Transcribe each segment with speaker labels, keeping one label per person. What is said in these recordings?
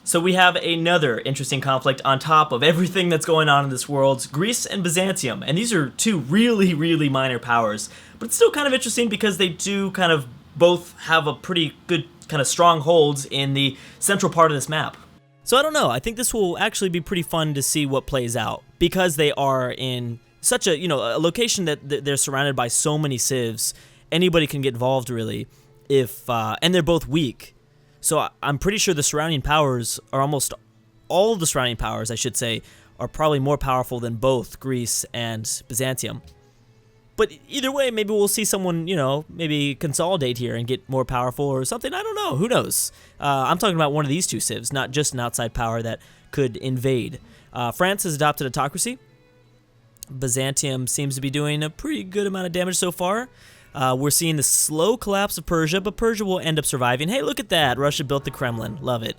Speaker 1: So we have another interesting conflict on top of everything that's going on in this world, Greece and Byzantium. And these are two really, really minor powers. But it's still kind of interesting because they do kind of both have a pretty good kind of strongholds in the central part of this map. So I don't know, I think this will actually be pretty fun to see what plays out. Because they are in such a, a location that they're surrounded by so many civs, anybody can get involved really, and they're both weak. So I'm pretty sure the surrounding powers are almost all of the surrounding powers, I should say, are probably more powerful than both Greece and Byzantium. But either way, maybe we'll see someone, maybe consolidate here and get more powerful or something. I don't know. Who knows? I'm talking about one of these two civs, not just an outside power that could invade. France has adopted autocracy. Byzantium seems to be doing a pretty good amount of damage so far. We're seeing the slow collapse of Persia, but Persia will end up surviving. Hey, look at that. Russia built the Kremlin. Love it.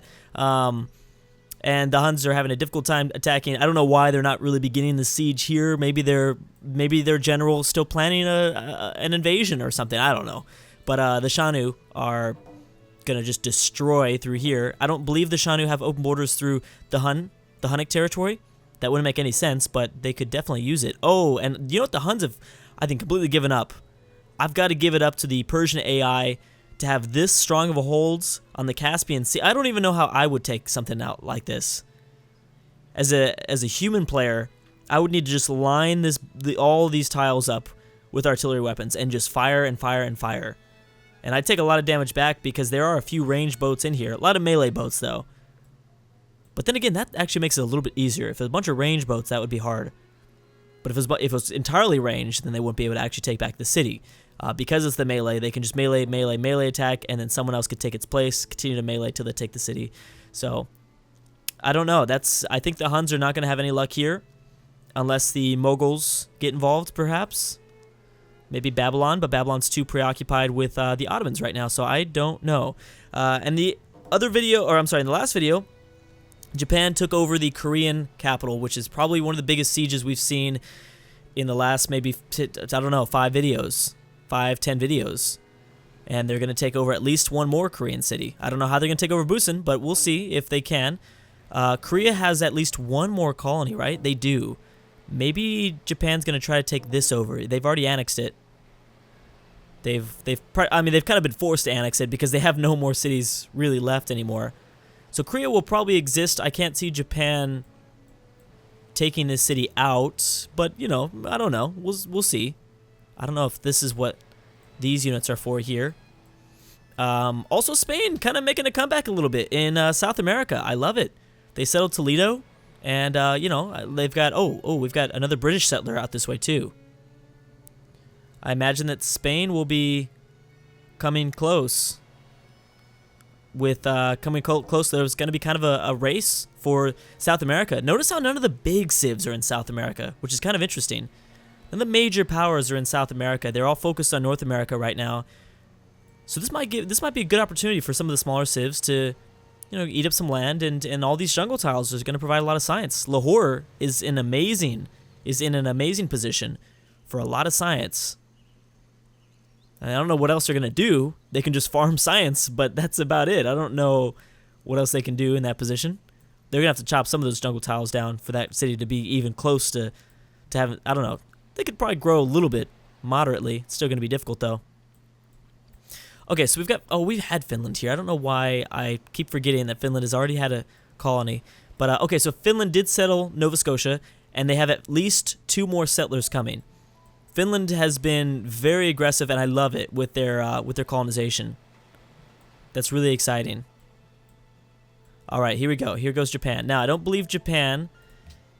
Speaker 1: And the Huns are having a difficult time attacking. I don't know why they're not really beginning the siege here. Maybe their general is still planning an invasion or something. I don't know. But the Shanu are going to just destroy through here. I don't believe the Shanu have open borders through the Hunnic territory. That wouldn't make any sense, but they could definitely use it. Oh, and you know what? The Huns have, I think, completely given up. I've got to give it up to the Persian AI to have this strong of a holds on the Caspian Sea. I don't even know how I would take something out like this. As a human player, I would need to just line all these tiles up with artillery weapons and just fire and fire and fire. And I'd take a lot of damage back because there are a few ranged boats in here. A lot of melee boats, though. But then again, that actually makes it a little bit easier. If there's a bunch of ranged boats, that would be hard. But if it was entirely ranged, then they wouldn't be able to actually take back the city. Because it's the melee, they can just melee attack, and then someone else could take its place, continue to melee till they take the city. So, I don't know. I think the Huns are not going to have any luck here, unless the Mughals get involved, perhaps. Maybe Babylon, but Babylon's too preoccupied with the Ottomans right now, so I don't know. And the other video, or I'm sorry, in the last video, Japan took over the Korean capital, which is probably one of the biggest sieges we've seen in the last maybe, I don't know, 10 videos. And they're going to take over at least one more Korean city. I don't know how they're going to take over Busan, but we'll see if they can. Korea has at least one more colony, right? They do. Maybe Japan's going to try to take this over. They've already annexed it. They've kind of been forced to annex it because they have no more cities really left anymore. So Korea will probably exist. I can't see Japan taking this city out, but I don't know. We'll see. I don't know if this is what these units are for here. Also, Spain kind of making a comeback a little bit in South America. I love it. They settled Toledo, and they've got we've got another British settler out this way too. I imagine that Spain will be coming close. With close, there's going to be kind of a race for South America. Notice how none of the big civs are in South America, which is kind of interesting. None of the major powers are in South America. They're all focused on North America right now. So this might be a good opportunity for some of the smaller civs to, eat up some land, and all these jungle tiles are going to provide a lot of science. Lahore is in an amazing position for a lot of science. I don't know what else they're going to do. They can just farm science, but that's about it. I don't know what else they can do in that position. They're going to have to chop some of those jungle tiles down for that city to be even close to having, I don't know. They could probably grow a little bit, moderately. It's still going to be difficult, though. Okay, so we've had Finland here. I don't know why I keep forgetting that Finland has already had a colony. But, okay, so Finland did settle Nova Scotia, and they have at least 2 more settlers coming. Finland has been very aggressive, and I love it with their colonization. That's really exciting. All right, here we go. Here goes Japan. Now, I don't believe Japan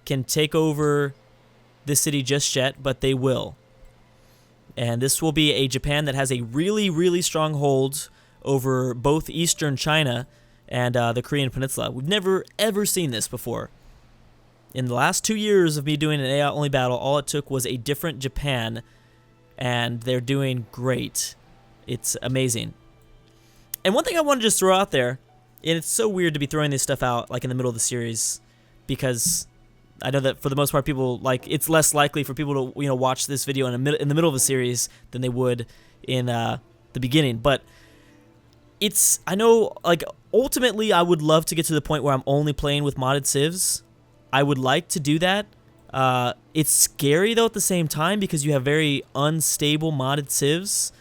Speaker 1: can take over this city just yet, but they will. And this will be a Japan that has a really, really strong hold over both eastern China and the Korean Peninsula. We've never, ever seen this before. In the last 2 years of me doing an AI-only battle, all it took was a different Japan, and they're doing great. It's amazing. And one thing I want to just throw out there, and it's so weird to be throwing this stuff out like in the middle of the series, because I know that for the most part, people it's less likely for people to watch this video in the middle of a series than they would in the beginning. But I know, like, ultimately I would love to get to the point where I'm only playing with modded civs. I would like to do that. It's scary, though, at the same time, because you have very unstable modded civs.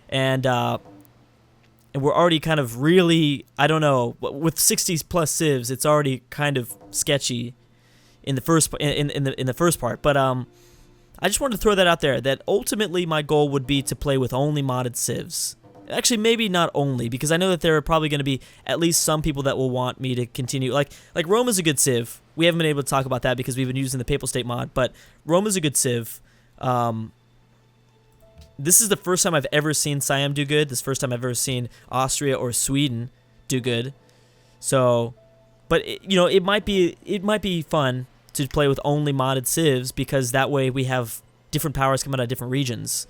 Speaker 1: And we're already kind of really, I don't know, with 60 plus civs, it's already kind of sketchy in the first in the first part. But I just wanted to throw that out there, that ultimately my goal would be to play with only modded civs. Actually, maybe not only, because I know that there are probably going to be at least some people that will want me to continue. Like Rome is a good civ. We haven't been able to talk about that because we've been using the Papal State mod, but Rome is a good civ. This is the first time I've ever seen Siam do good. This is the first time I've ever seen Austria or Sweden do good. So, but it might be fun to play with only modded civs, because that way we have different powers coming out of different regions.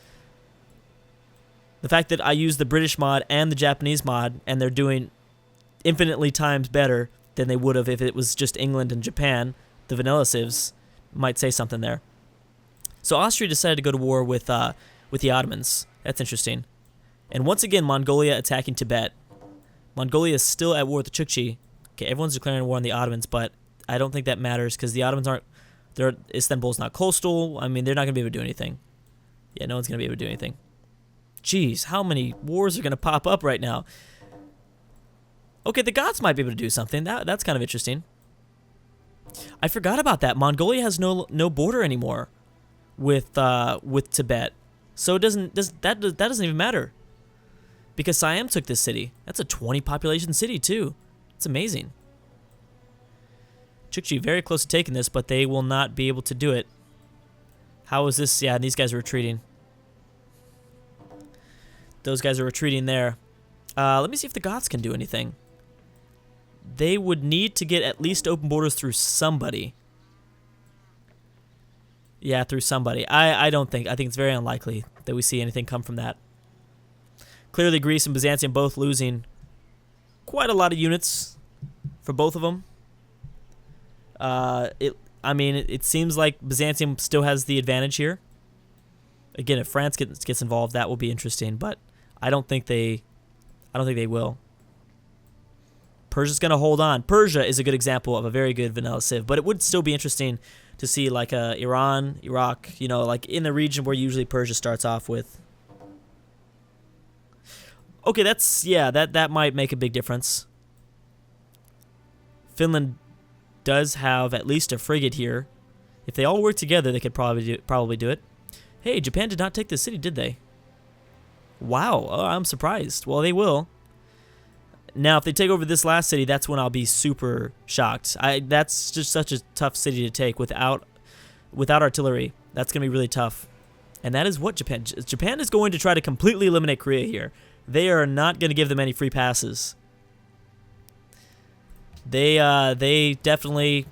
Speaker 1: The fact that I use the British mod and the Japanese mod, and they're doing infinitely times better than they would have if it was just England and Japan, the vanilla civs, might say something there. So Austria decided to go to war with the Ottomans. That's interesting. And once again, Mongolia attacking Tibet. Mongolia is still at war with the Chukchi. Okay, everyone's declaring war on the Ottomans, but I don't think that matters, because the Ottomans aren't... Istanbul's not coastal. I mean, they're not going to be able to do anything. Yeah, no one's going to be able to do anything. Jeez, how many wars are going to pop up right now? Okay, the Goths might be able to do something. That's kind of interesting. I forgot about that. Mongolia has no border anymore with Tibet, so that doesn't even matter, because Siam took this city. That's a 20 population city too. It's amazing. Chukchi very close to taking this, but they will not be able to do it. How is this? Yeah, these guys are retreating. Those guys are retreating there. Let me see if the Goths can do anything. They would need to get at least open borders through somebody. Yeah, through somebody. I think it's very unlikely that we see anything come from that. Clearly, Greece and Byzantium both losing quite a lot of units for both of them. It seems like Byzantium still has the advantage here. Again, if France gets involved, that will be interesting, but I don't think they will. Persia's going to hold on. Persia is a good example of a very good vanilla civ, but it would still be interesting to see like Iran, Iraq, like in the region where usually Persia starts off with. Okay, that might make a big difference. Finland does have at least a frigate here. If they all work together, they could probably do it. Hey, Japan did not take this city, did they? Wow, I'm surprised. Well, they will. Now, if they take over this last city, that's when I'll be super shocked. That's just such a tough city to take without artillery. That's going to be really tough. And that is what Japan is going to try to completely eliminate Korea here. They are not going to give them any free passes. They definitely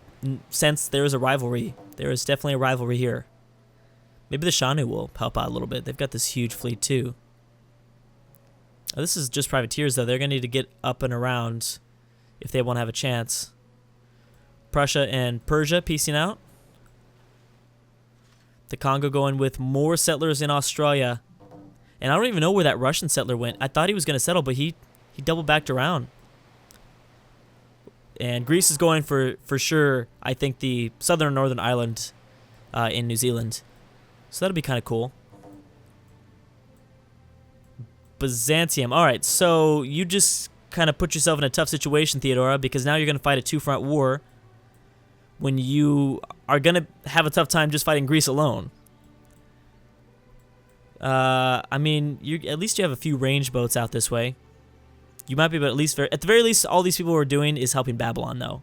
Speaker 1: sense there is a rivalry. There is definitely a rivalry here. Maybe the Shanu will help out a little bit. They've got this huge fleet too. Oh, this is just privateers though. They're going to need to get up and around if they want to have a chance. Prussia and Persia piecing out. The Congo going with more settlers in Australia. And I don't even know where that Russian settler went. I thought he was going to settle, but he double backed around. And Greece is going for sure, I think, the southern and northern island in New Zealand. So that'll be kind of cool. Byzantium. All right, so you just kind of put yourself in a tough situation, Theodora, because now you're going to fight a two-front war when you are going to have a tough time just fighting Greece alone. I mean, at least you have a few range boats out this way. You might be, but at the very least, all these people are doing is helping Babylon, though.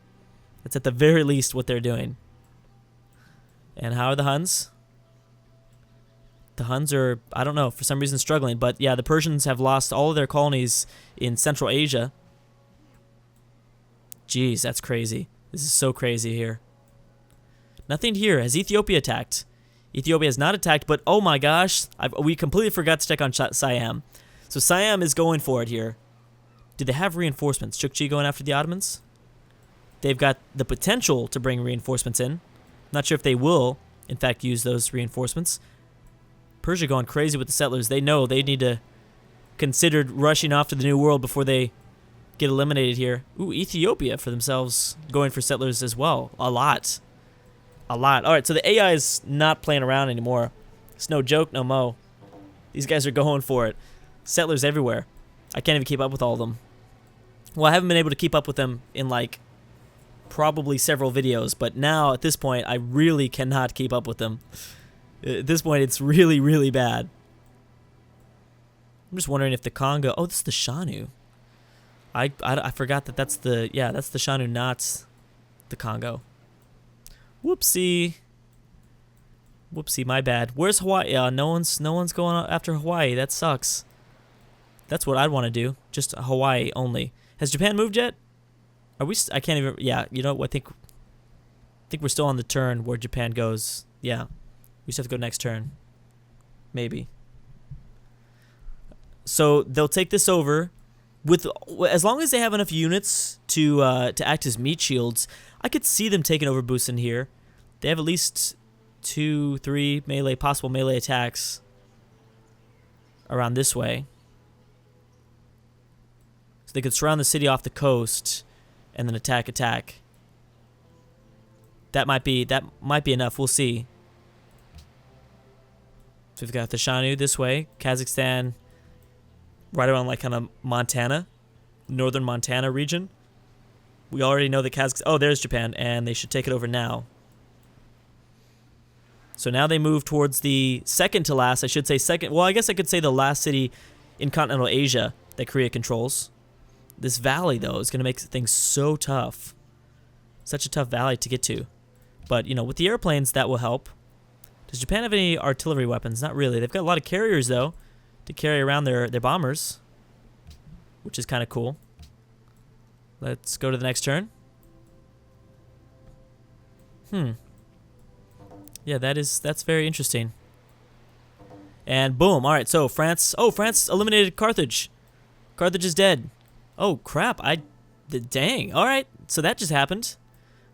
Speaker 1: That's at the very least what they're doing. And how are the Huns? The Huns are, I don't know, for some reason struggling. But yeah, the Persians have lost all of their colonies in Central Asia. Jeez, that's crazy. This is so crazy here. Nothing here. Has Ethiopia attacked? Ethiopia has not attacked, but oh my gosh, we completely forgot to check on Siam. So Siam is going for it here. Do they have reinforcements? Chukchi going after the Ottomans? They've got the potential to bring reinforcements in. Not sure if they will, in fact, use those reinforcements. Persia going crazy with the settlers. They know they need to considered rushing off to the New World before they get eliminated here. Ooh, Ethiopia for themselves going for settlers as well. A lot. A lot. All right, so the AI is not playing around anymore. It's no joke, no mo. These guys are going for it. Settlers everywhere. I can't even keep up with all of them. Well, I haven't been able to keep up with them in like probably several videos, but now at this point, I really cannot keep up with them. At this point, it's really, really bad. I'm just wondering if the Congo... Oh, this is the Shanu. I forgot that that's the... Yeah, that's the Shanu, not the Congo. Whoopsie. Whoopsie, my bad. Where's Hawaii? No one's going after Hawaii. That sucks. That's what I'd want to do. Just Hawaii only. Has Japan moved yet? Are we... I can't even... Yeah, you know, I think we're still on the turn where Japan goes. Yeah. We just have to go next turn. Maybe. So they'll take this over with, as long as they have enough units to act as meat shields. I could see them taking over Busan here. They have at least 2, 3 possible melee attacks around this way. So they could surround the city off the coast and then attack. That might be enough. We'll see. So we've got the Shanu this way, Kazakhstan, right around like kind of Montana, northern Montana region. We already know the Kazakhstan. Oh, there's Japan, and they should take it over now. So now they move towards the second to last, I should say second. Well, I guess I could say the last city in continental Asia that Korea controls. This valley, though, is going to make things so tough. Such a tough valley to get to. But, you know, with the airplanes, that will help. Does Japan have any artillery weapons? Not really. They've got a lot of carriers, though, to carry around their bombers, which is kind of cool. Let's go to the next turn. Yeah, that's very interesting. And boom. All right, so France. Oh, France eliminated Carthage. Carthage is dead. Oh, crap. Dang. All right, so that just happened.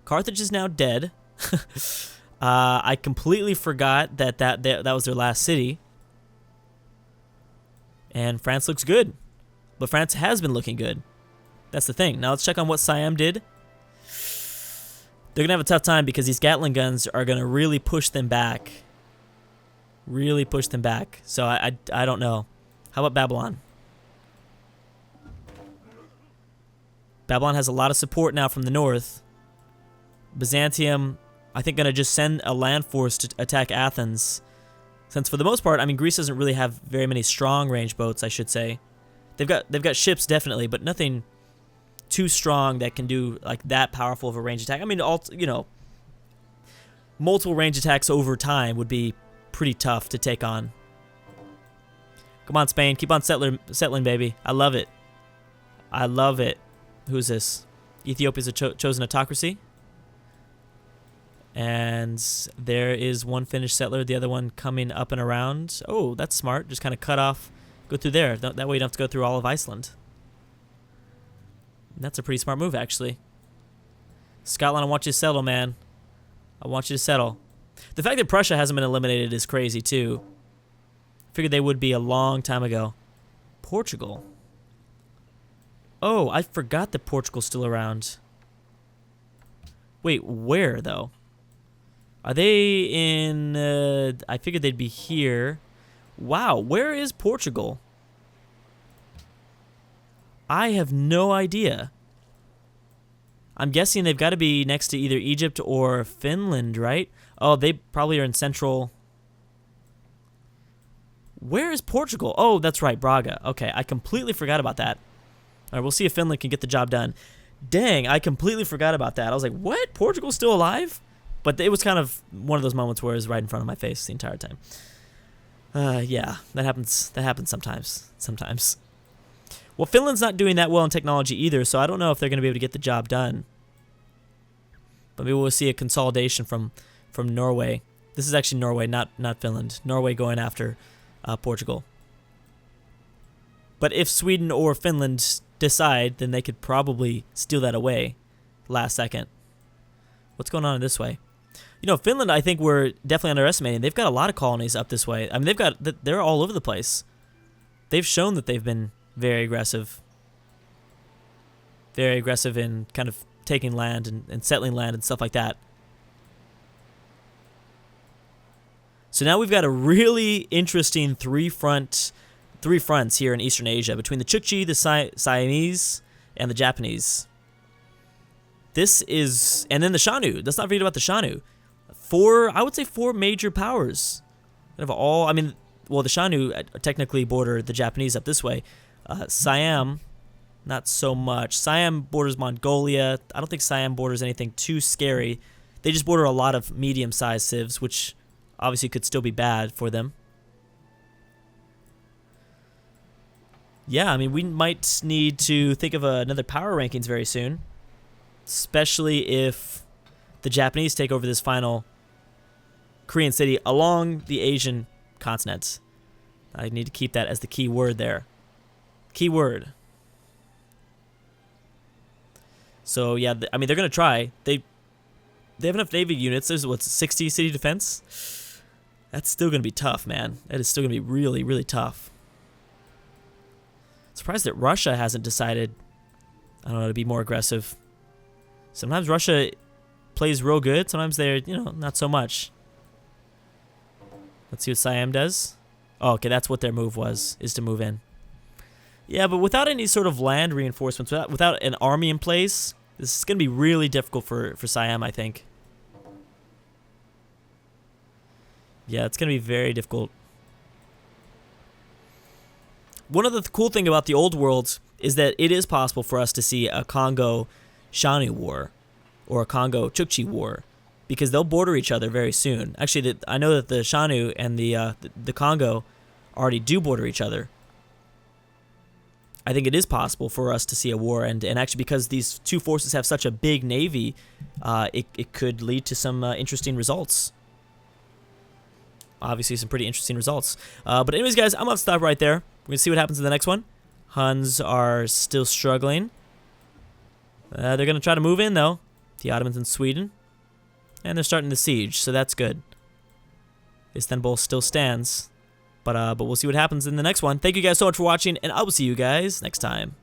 Speaker 1: Carthage is now dead. I completely forgot that was their last city. And France looks good. But France has been looking good. That's the thing. Now let's check on what Siam did. They're going to have a tough time because these Gatling guns are going to really push them back. Really push them back. So I don't know. How about Babylon? Babylon has a lot of support now from the north. Byzantium, I think, going to just send a land force to attack Athens. Since for the most part, I mean, Greece doesn't really have very many strong range boats, I should say. They've got ships definitely, but nothing too strong that can do like that powerful of a range attack. I mean, multiple range attacks over time would be pretty tough to take on. Come on, Spain, keep on settling, baby. I love it. I love it. Who's this? Ethiopia's a chosen autocracy. And there is one Finnish settler, the other one coming up and around. Oh, that's smart. Just kind of cut off, go through there. That way you don't have to go through all of Iceland. That's a pretty smart move, actually. Scotland, I want you to settle, man. I want you to settle. The fact that Prussia hasn't been eliminated is crazy, too. Figured they would be a long time ago. Portugal. Oh, I forgot that Portugal's still around. Wait, where, though? Are they in... I figured they'd be here. Wow, where is Portugal? I have no idea. I'm guessing they've got to be next to either Egypt or Finland, right? Oh, they probably are in central... Where is Portugal? Oh, that's right, Braga. Okay, I completely forgot about that. All right, we'll see if Finland can get the job done. Dang, I completely forgot about that. I was like, what? Portugal's still alive? But it was kind of one of those moments where it was right in front of my face the entire time. Yeah, that happens. That happens sometimes. Well, Finland's not doing that well in technology either, so I don't know if they're going to be able to get the job done. But maybe we'll see a consolidation from Norway. This is actually Norway, not Finland. Norway going after Portugal. But if Sweden or Finland decide, then they could probably steal that away last second. What's going on this way? You know, Finland, I think we're definitely underestimating. They've got a lot of colonies up this way. I mean, they're all over the place. they've shown that they've been very aggressive in kind of taking land and settling land and stuff like that. So now we've got a really interesting three fronts here in Eastern Asia between the Chukchi, the Siamese, and the Japanese. This is, and then the Shanu. Let's not forget about the Shanu. I would say four major powers. Kind of all, I mean, well, the Shanu technically border the Japanese up this way. Siam, not so much. Siam borders Mongolia. I don't think Siam borders anything too scary. They just border a lot of medium-sized civs, which obviously could still be bad for them. Yeah, I mean, we might need to think of another power rankings very soon, especially if the Japanese take over this final Korean city along the Asian continent. I need to keep that as the key word there. Key word. So yeah, I mean, they're gonna try. They have enough Navy units. There's 60 city defense. That's still gonna be tough, man. That is still gonna be really, really tough. Surprised that Russia hasn't decided, I don't know, to be more aggressive. Sometimes Russia plays real good. Sometimes they're, not so much. Let's see what Siam does. Oh, okay, that's what their move was, is to move in. Yeah, but without any sort of land reinforcements, without an army in place, this is going to be really difficult for Siam, I think. Yeah, it's going to be very difficult. One of the cool thing about the old worlds is that it is possible for us to see a Congo-Shanu war or a Congo-Chukchi war, because they'll border each other very soon. Actually, I know that the Shanu and the Congo already do border each other. I think it is possible for us to see a war, and actually because these two forces have such a big navy, it could lead to some interesting results. Obviously, some pretty interesting results. But anyways, guys, I'm going to stop right there. We're going to see what happens in the next one. Huns are still struggling. They're going to try to move in, though. The Ottomans in Sweden. And they're starting the siege, so that's good. Istanbul still stands. But we'll see what happens in the next one. Thank you guys so much for watching, and I will see you guys next time.